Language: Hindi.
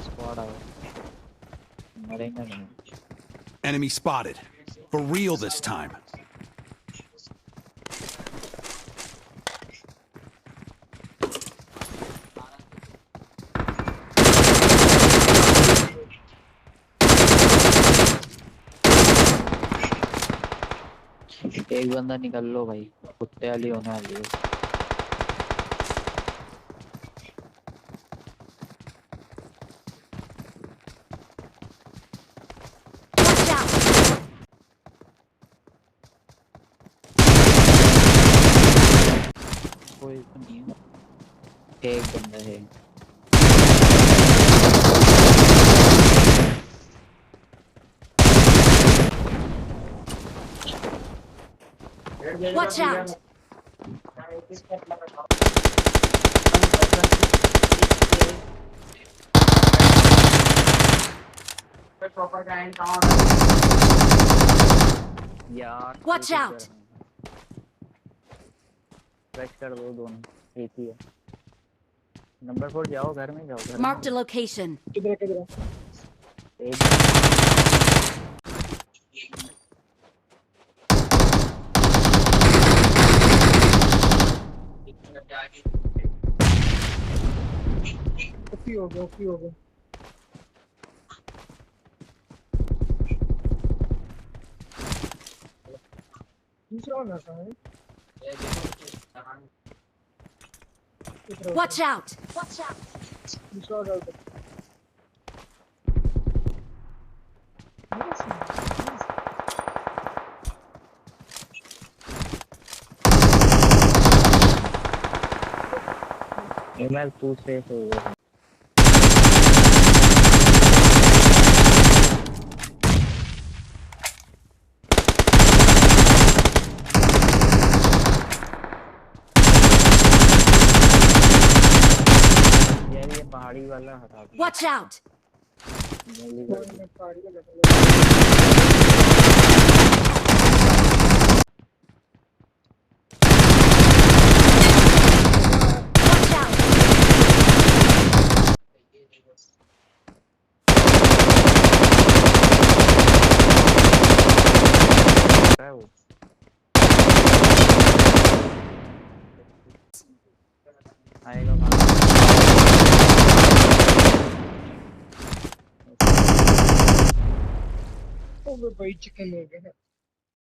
स्क्वाड आओ मरेंगे नहीं Enemy spotted. For real this time. एक बंदा निकल लो भाई कुत्ते वाली होने वाली है कोई तो नहीं है एक बंदा है Watch out! यार Watch out! रश कर दो दोनों एक ही है नंबर 4 जाओ घर में जाओ घर में Marked a location. एक हो गया दूसरा वाला था है Watch out! Watch out! दूसरा वाला था ईमेल तू सेफ हो गया यार ये पहाड़ी वाला हटा दो Watch out! जल्दी कर पहाड़ी का लगा Watch out! है वो आएगा ओ भाई चिकन हो गया